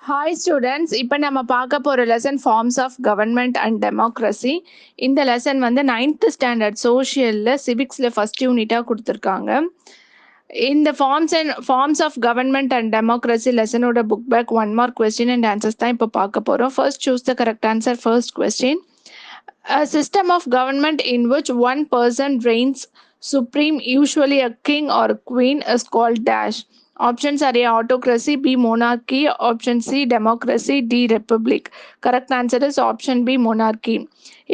Hi students, இப்போ நம்ம பார்க்க போகிற lesson forms of government and democracy. இந்த லெசன் வந்து 9th ஸ்டாண்டர்ட் சோஷியலில் சிவிக்ஸில் ஃபஸ்ட் யூனிட்டாக கொடுத்துருக்காங்க. இந்த forms of government and democracy லெசனோட book back 1 mark question and answers தான் இப்போ பார்க்க போகிறோம். First choose the correct answer. First question: A system of government in which one person reigns supreme, usually a king or a queen, is called dash. Options are A. Autocracy, B. Monarchy, option C. Democracy, D. Republic. Correct answer is option B. Monarchy.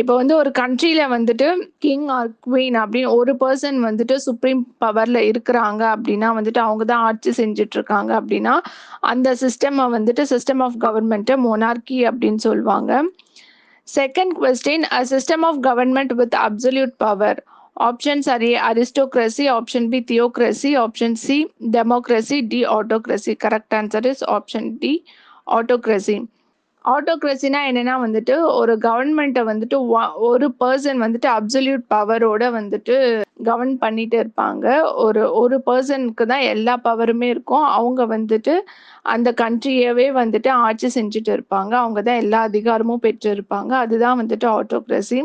இப்போ வந்து ஒரு கண்ட்ரியில் வந்துட்டு king R queen அப்படின்னு ஒரு person வந்துட்டு supreme பவரில் இருக்கிறாங்க அப்படின்னா வந்துட்டு அவங்க தான் ஆட்சி செஞ்சுட்டு இருக்காங்க அப்படின்னா அந்த சிஸ்டம் ஆஃப் கவர்மெண்ட்டை மொனார்கி அப்படின்னு சொல்லுவாங்க. Second question: A system of government with absolute power. Options are A. Aristocracy, option B. Theocracy, option C. Democracy, D. Autocracy. Correct answer is option D. Autocracy. ஆட்டோக்ரஸினா என்னன்னா வந்துட்டு ஒரு கவர்மெண்ட்டை வந்துட்டு ஒரு பர்சன் வந்துட்டு அப்சல்யூட் பவரோட வந்துட்டு கவர்ன் பண்ணிட்டு இருப்பாங்க. ஒரு பர்சனுக்கு தான் எல்லா பவருமே இருக்கும். அவங்க வந்துட்டு அந்த கண்ட்ரியவே வந்துட்டு ஆட்சி செஞ்சுட்டு இருப்பாங்க. அவங்க தான் எல்லா அதிகாரமும் பெற்று இருப்பாங்க. அதுதான் வந்துட்டு ஆட்டோக்ரஸி.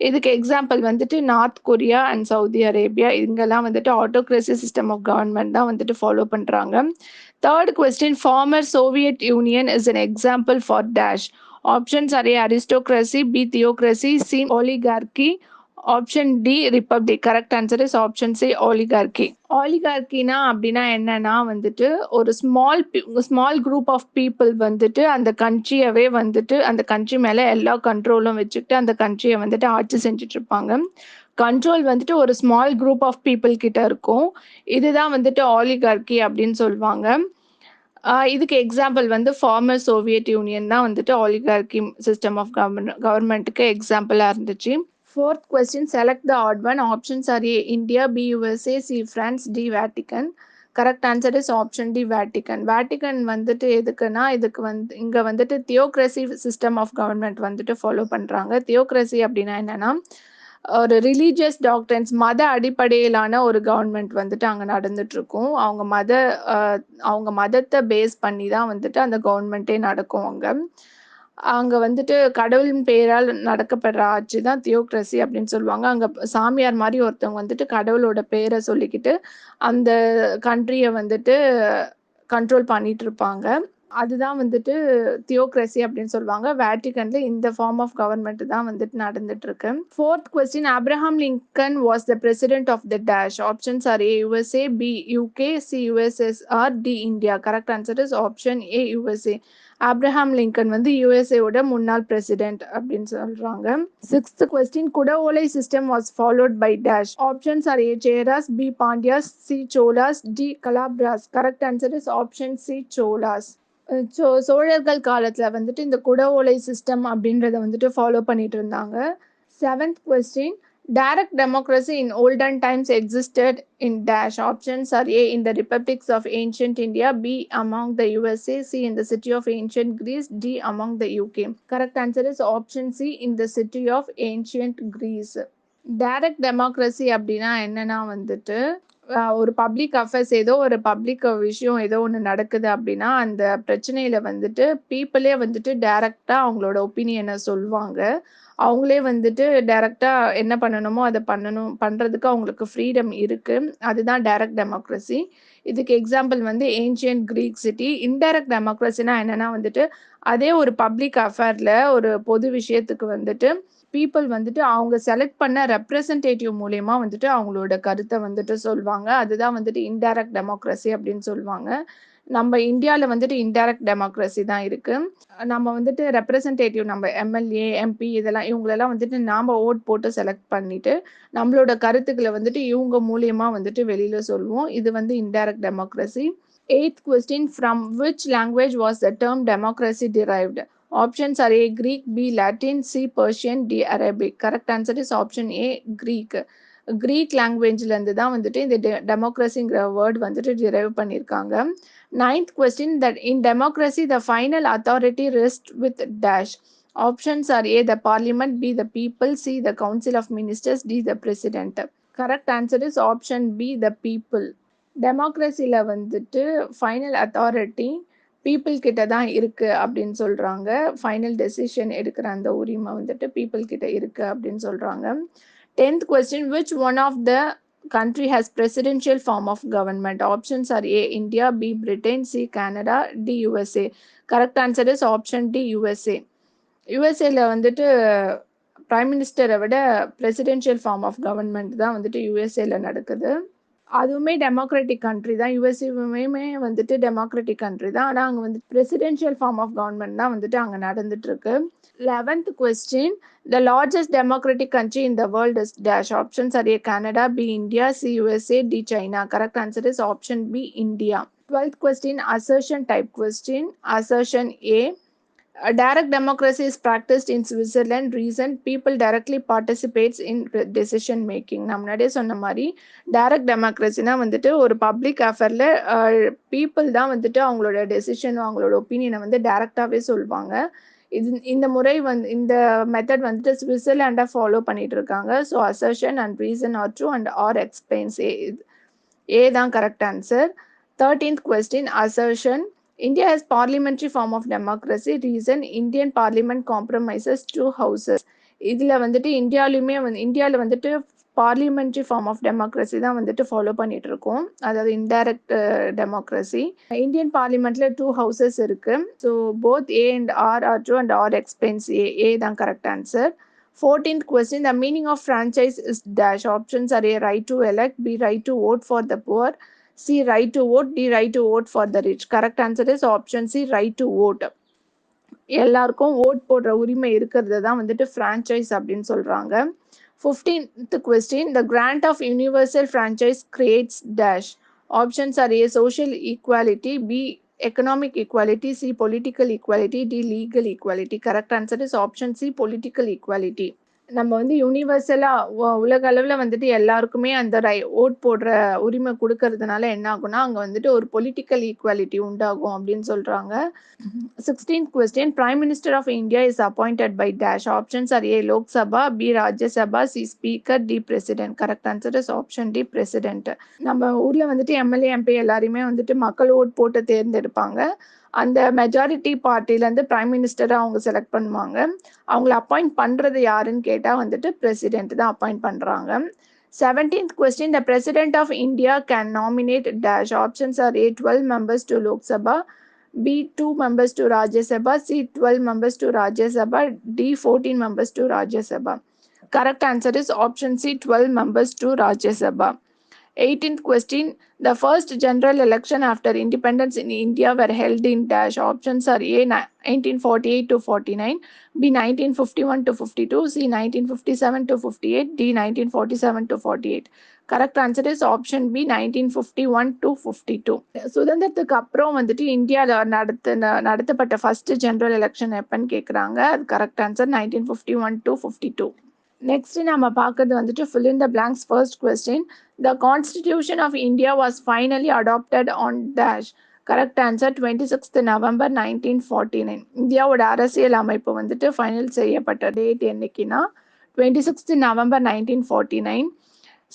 இதுக்கு எக்ஸாம்பிள் வந்துட்டு north Korea and Saudi Arabia, இங்கெல்லாம் வந்துட்டு ஆட்டோக்ரஸி சிஸ்டம் ஆஃப் கவர்மெண்ட் தான் வந்துட்டு ஃபாலோ பண்ணுறாங்க. Third question: Former Soviet Union is an example for dash. Options are A. Aristocracy, B. Theocracy, C. Oligarchy, option D. Republic. Correct answer is option C. Oligarchy. Oligarchyனா அப்படின்னா என்னன்னா வந்துட்டு ஒரு small group of people வந்துட்டு அந்த கண்ட்ரியவே வந்துட்டு அந்த country மேலே எல்லா கண்ட்ரோலும் வச்சுக்கிட்டு அந்த கண்ட்ரியை வந்துட்டு ஆட்சி செஞ்சுட்டு இருப்பாங்க. கண்ட்ரோல் வந்துட்டு ஒரு ஸ்மால் குரூப் ஆஃப் பீப்புள் கிட்ட இருக்கும். இதுதான் வந்துட்டு ஆலிகார்கி அப்படின்னு சொல்லுவாங்க. இதுக்கு எக்ஸாம்பிள் வந்து ஃபார்மர் சோவியட் யூனியன் தான் வந்துட்டு ஆலிகார்கி சிஸ்டம் ஆஃப் கவர்மெண்ட்டுக்கு எக்ஸாம்பிளாக இருந்துச்சு. Fourth question: Select the odd one. Options are A. India, B. USA, C. France, D. Vatican. Correct answer is option D. Vatican. Vatican வந்துட்டு எதுக்குன்னா இதுக்கு இங்கே வந்துட்டு தியோக்ரஸி சிஸ்டம் ஆஃப் கவர்மெண்ட் வந்துட்டு ஃபாலோ பண்ணுறாங்க. தியோக்ரஸி அப்படின்னா என்னன்னா ஒரு ரிலீஜியஸ் டாக்டர்ஸ், மத அடிப்படையிலான ஒரு கவர்மெண்ட் வந்துட்டு அங்கே நடந்துட்டு இருக்கும். அவங்க மதத்தை பேஸ் பண்ணி தான் வந்துட்டு அந்த கவர்மெண்ட்டே நடக்கும். அங்கே வந்துட்டு கடவுளின் பெயரால் நடக்கப்படுற ஆட்சி தான் தியோக்ரஸி அப்படின்னு சொல்லுவாங்க. அங்கே சாமியார் மாதிரி ஒருத்தவங்க வந்துட்டு கடவுளோட பேரை சொல்லிக்கிட்டு அந்த கண்ட்ரியை வந்துட்டு கண்ட்ரோல் பண்ணிட்டு இருப்பாங்க. அதுதான் வந்துட்டு தியோக்ரஸி அப்படின்னு சொல்லுவாங்க. வேட்டிகன்ல இந்த ஃபார்ம் ஆஃப் கவர்மெண்ட் தான் வந்துட்டு நடந்துட்டு இருக்கு. Fourth question: Abraham Lincoln was the president of the dash. Options are A. USA, B. UK, C. USSR, D. India. Correct answer is option A. USA. Abraham Lincoln வந்து யுஎஸ்ஏவோட முன்னாள் president அப்படின்னு சொல்றாங்க. Sixth question: Kudavolai system was followed by dash. Options are A. Cheras, B. Pandyas, C. Cholas, D. Kalabhras. Correct answer is option C. Cholas. சோழர்கள் காலத்தில் வந்துட்டு இந்த குடவோலை system அப்படின்றத வந்துட்டு ஃபாலோ பண்ணிட்டு இருந்தாங்க. Seventh question: Direct democracy in olden times existed in dash. Options are A. in the republics of ancient India, B. among the USA, C. in the city of ancient Greece, D. among the UK. Correct answer is option C. in the city of ancient Greece. Direct democracy அப்படின்னா என்னன்னா வந்துட்டு ஒரு public affairs ஏதோ ஒரு public விஷயம் ஏதோ ஒன்று நடக்குது அப்படின்னா அந்த பிரச்சனையில் வந்துட்டு பீப்புளே வந்துட்டு டைரக்டாக அவங்களோட ஒப்பீனியனை சொல்லுவாங்க. அவங்களே வந்துட்டு டைரக்டாக என்ன பண்ணணுமோ அதை பண்ணுறதுக்கு அவங்களுக்கு ஃப்ரீடம் இருக்குது. அதுதான் டைரக்ட் டெமோக்ரஸி. இதுக்கு எக்ஸாம்பிள் வந்து ஏன்ஷியன்ட் கிரீக் சிட்டி. இன்டைரக்ட் டெமோக்ரஸினா என்னன்னா வந்துட்டு அதே ஒரு பப்ளிக் அஃபேரில் ஒரு பொது விஷயத்துக்கு வந்துட்டு பீப்புள் வந்துட்டு அவங்க செலக்ட் பண்ண ரெப்ரசன்டேட்டிவ் மூலயமா வந்துட்டு அவங்களோட கருத்தை வந்துட்டு சொல்லுவாங்க. அதுதான் வந்துட்டு இன்டைரக்ட் டெமோக்ரஸி அப்படின்னு சொல்லுவாங்க. நம்ம இந்தியாவில் வந்துட்டு இன்டைரக்ட் டெமோக்ரஸி தான் இருக்கு. நம்ம வந்துட்டு ரெப்ரசன்டேட்டிவ், நம்ம எம்எல்ஏ, எம்பி இதெல்லாம் இவங்களெல்லாம் வந்துட்டு நாம் ஓட் போட்டு செலக்ட் பண்ணிட்டு நம்மளோட கருத்துக்களை வந்துட்டு இவங்க மூலியமா வந்துட்டு வெளியில சொல்லுவோம். இது வந்து indirect democracy. Eight question: From which language was the term democracy derived? Options are A. Greek, B. Latin, C. Persian, D. Arabic. Correct answer is option A. Greek. Greek languageல இருந்து தான் வந்துட்டு இந்த டெமோக்ரஸிங்கிற வேர்ட் வந்துட்டு டிரைவ் பண்ணியிருக்காங்க. Ninth question: That in democracy the final authority rests with dash. Options are A. the parliament, B. the people, C. the council of ministers, D. the president. Correct answer is option B. the people. டெமோக்ரஸியில் வந்துட்டு final authority people கிட்ட தான் இருக்கு அப்படின்னு சொல்றாங்க. Final decision எடுக்கிற அந்த உரிமை வந்துட்டு பீப்புள் கிட்ட இருக்கு அப்படின்னு சொல்றாங்க. 10th question, which one of the country has presidential form of government? Options are A, India, B, Britain, C, Canada, D, USA. Correct answer is option D, USA. USAல வந்துட்டு prime மினிஸ்டரை விட பிரசிடென்ஷியல் ஃபார்ம் ஆஃப் கவர்மெண்ட் தான் வந்துட்டு யூஎஸ்ஏல நடக்குது. அதுவுமே democratic country தான். யூஎஸ்ஏவுமே வந்துட்டு democratic country தான். ஆனால் அங்கே வந்து பிரசிடென்ஷியல் ஃபார்ம் ஆஃப் கவர்மெண்ட் தான் வந்துட்டு அங்கே நடந்துட்டு இருக்கு. 11th question, the largest democratic country in the world is dash. Options are A, Canada, B, India, C, USA, D, China. Correct answer is option B, India. 12th question, assertion type question. Assertion A, direct democracy is practiced in Switzerland. Reason, people directly participates in decision making. நான் முன்னாடியே சொன்ன மாதிரி direct டெமோக்ரஸினா வந்துட்டு ஒரு public அஃபேர்ல people தான் வந்துட்டு அவங்களோட டெசிஷனும் அவங்களோட ஒப்பீனியனை வந்து டைரக்டாகவே சொல்லுவாங்க. இந்த முறை இந்த மெத்தட் வந்துட்டு ஸ்விட்சர்லாண்டை ஃபாலோ பண்ணிட்டு இருக்காங்க. So assertion and reason are true and R explains A தான் correct answer. 13th question, assertion. India has parliamentary form of democracy. Reason, Indian parliament compromises two houses. இதில் வந்துட்டு இந்தியாவில் வந்துட்டு பார்லிமெண்ட்ரி ஃபார்ம் ஆஃப் டெமோக்ரஸி தான் வந்துட்டு follow பண்ணிட்டு இருக்கோம். அதாவது இன்டைரக்ட் டெமோக்ரஸி. இந்தியன் பார்லிமெண்ட்ல 2 ஹவுசஸ் இருக்கு. So both A and R are true and R explains A தான் correct answer. 14th question, the meaning of franchise is dash. Options are A, right to elect, B, right to vote for the poor, C, right to vote, D, right to vote for the rich. Correct answer is option C, right to vote. எல்லாருக்கும் vote போடுற உரிமை இருக்கிறது தான் வந்துட்டு franchise அப்படின்னு சொல்றாங்க. 15th question, the grant of universal franchise creates dash. Options are A, social equality, B, economic equality, C, political equality, D, legal equality. Correct answer is option C, political equality. நம்ம வந்து யூனிவர்சலாக உலக அளவில் வந்துட்டு எல்லாருக்குமே அந்த vote போடுற உரிமை கொடுக்கறதுனால என்ன ஆகும்னா அங்கே வந்துட்டு ஒரு பொலிட்டிக்கல் ஈக்குவாலிட்டி உண்டாகும் அப்படின்னு சொல்கிறாங்க. 16th question, Prime Minister of India is appointed by dash. Options are A, Lok Sabha, B, Rajya Sabha, C, Speaker, D, President. Correct answer is option D, President. நம்ம ஊரில் வந்துட்டு எம்எல்ஏ எம்பி எல்லாருமே வந்துட்டு மக்கள் vote போட்டு தேர்ந்தெடுப்பாங்க. அந்த majority பார்ட்டிலேருந்து prime மினிஸ்டரை அவங்க select பண்ணுவாங்க. அவங்கள அப்பாயிண்ட் பண்ணுறது யாருன்னு கேட்டால் வந்துட்டு பிரசிடென்ட் தான் அப்பாயிண்ட் பண்ணுறாங்க. 17th question, the President of India can nominate dash. Options are A, 12 members to Lok Sabha, B, 2 members to Rajya Sabha, C, 12 members to Rajya Sabha, D, 14 members to Rajya Sabha. Correct answer is option C, 12 members to Rajya Sabha. 18th question, the first general election after independence in India were held in dash. Options are A, 1948 to 49, B, 1951 to 52, C, 1957 to 58, D, 1947 to 48. Correct answer is option B, 1951 to 52. சுதந்திரத்துக்கு அப்புறம் வந்துட்டு இந்தியாவில் நடத்தப்பட்ட first general election எப்பன்னு கேட்குறாங்க. அது correct answer 1951 to 52. Next நம்ம பார்க்கறது வந்துட்டு fill in the blanks. First question, the Constitution of India was finally adopted on dash. Correct answer 26th November 1949. இந்தியாவோட அரசியல் அமைப்பு வந்துட்டு ஃபைனல் செய்யப்பட்ட date என்னைக்குன்னா 26th November 1949.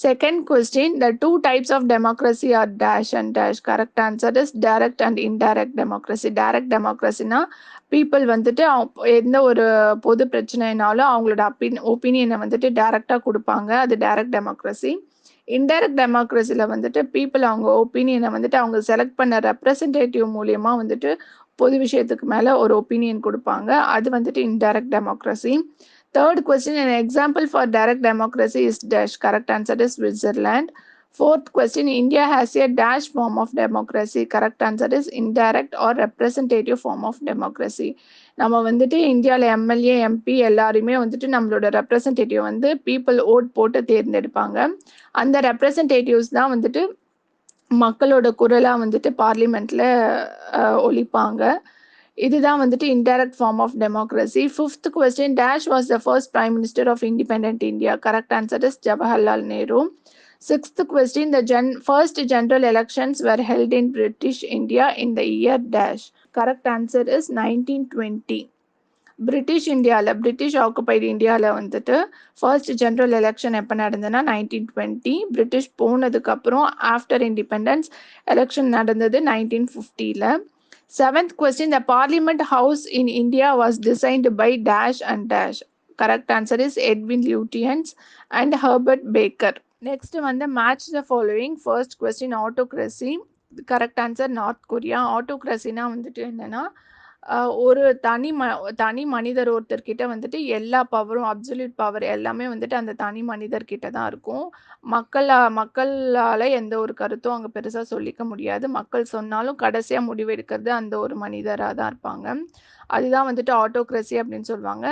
Second question, the two types of democracy are dash and dash. Correct answer is direct and indirect democracy. Direct democracy na people வந்துட்டு எந்த ஒரு பொது பிரச்சனைனாலும் அவங்களோட ஒப்பீனியனை வந்துட்டு டைரக்டா கொடுப்பாங்க. அது டைரக்ட் டெமோக்ரஸி. இன்டைரக்ட் டெமோக்ரஸியில் வந்துட்டு பீப்புள் அவங்க ஒப்பீனியனை வந்துட்டு அவங்க செலக்ட் பண்ண ரெப்ரசன்டேட்டிவ் மூலியமா வந்துட்டு பொது விஷயத்துக்கு மேலே ஒரு ஒப்பீனியன் கொடுப்பாங்க. அது வந்துட்டு indirect democracy. Third question, an example for direct democracy is dash. Correct answer is Switzerland. Fourth question, India has a dash form of democracy. Correct answer is indirect or representative form of democracy. நம்ம வந்துட்டு இந்தியாவில் MLA MP எல்லாருமே வந்துட்டு நம்மளோட representative வந்து people vote போட்டு தேர்ந்தெடுப்பாங்க. அந்த representatives தான் வந்துட்டு மக்களோட குரலாக வந்துட்டு பார்லிமெண்ட்டில் ஒலிப்பாங்க. இதுதான் வந்துட்டு indirect form of democracy. 5th question, dash was the first prime minister of independent India. Correct answer is Jawaharlal Nehru. 6th question, the first general elections were held in British India in the year dash. Correct answer is 1920. British இந்தியாவில் British occupied இந்தியாவில் வந்துட்டு first general election எப்போ நடந்ததுன்னா 1920. British போனதுக்கப்புறம் after independence election நடந்தது 1950. Seventh question, the parliament house in India was designed by dash and dash. Correct answer is Edwin Lutyens and Herbert Baker. Next வந்து match the following. First question, autocracy. Correct answer North Korea. Autocracyனா வந்துட்டு என்னன்னா ஒரு தனி மனிதர் ஒருத்தர்கிட்ட வந்துட்டு எல்லா பவரும் அப்சல்யூட் பவர் எல்லாமே வந்துட்டு அந்த தனி மனிதர்கிட்ட தான் இருக்கும். மக்களால எந்த ஒரு கருத்தும் அங்க பெருசா சொல்லிக்க முடியாது. மக்கள் சொன்னாலும் கடைசியா முடிவெடுக்கிறது அந்த ஒரு மனிதரா தான் இருப்பாங்க. அதுதான் வந்துட்டு ஆட்டோக்ரசி அப்படின்னு சொல்லுவாங்க.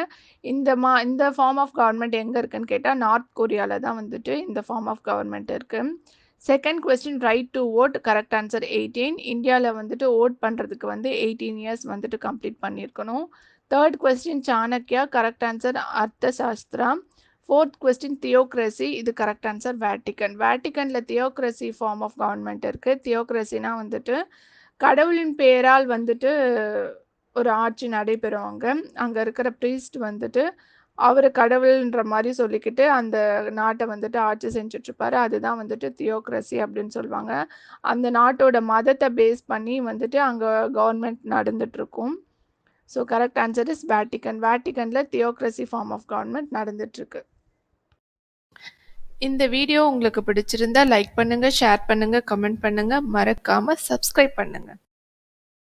இந்த ஃபார்ம் ஆஃப் கவர்ன்மெண்ட் எங்க இருக்குன்னு கேட்டா, நார்த் கொரியால தான் வந்துட்டு இந்த ஃபார்ம் ஆஃப் கவர்ன்மெண்ட் இருக்கு. Second question, right to vote. Correct answer 18. இந்தியாவில் வந்துட்டு ஓட் பண்ணுறதுக்கு வந்து 18 இயர்ஸ் வந்துட்டு கம்ப்ளீட் பண்ணியிருக்கணும். Third question, Chanakya. Correct answer Arthashastra. Fourth question, theocracy. இது கரெக்ட் ஆன்சர் வேட்டிக்கன். வேட்டிக்கனில் தியோக்ரசி ஃபார்ம் ஆஃப் கவர்மெண்ட் இருக்குது. தியோக்ரசினா வந்துட்டு கடவுளின் பெயரால் வந்துட்டு ஒரு ஆட்சி நடைபெறும். அங்கே இருக்கிற ப்ரீஸ்ட் வந்துட்டு அவர் கடவுள்ன்ற மாதிரி சொல்லிக்கிட்டு அந்த நாட்டை வந்துட்டு ஆட்சி செஞ்சுட்ருப்பாரு. அதுதான் வந்துட்டு தியோக்ரசி அப்படின்னு சொல்லுவாங்க. அந்த நாட்டோட மதத்தை பேஸ் பண்ணி வந்துட்டு அங்கே கவர்மெண்ட் நடந்துட்டுருக்கும். So correct answer is Vatican. வேட்டிக்கனில் தியோக்ரசி ஃபார்ம் ஆஃப் கவர்மெண்ட் நடந்துட்டுருக்கு. இந்த வீடியோ உங்களுக்கு பிடிச்சிருந்தா லைக் பண்ணுங்கள், ஷேர் பண்ணுங்கள், கமெண்ட் பண்ணுங்கள், மறக்காமல் சப்ஸ்கிரைப் பண்ணுங்கள்.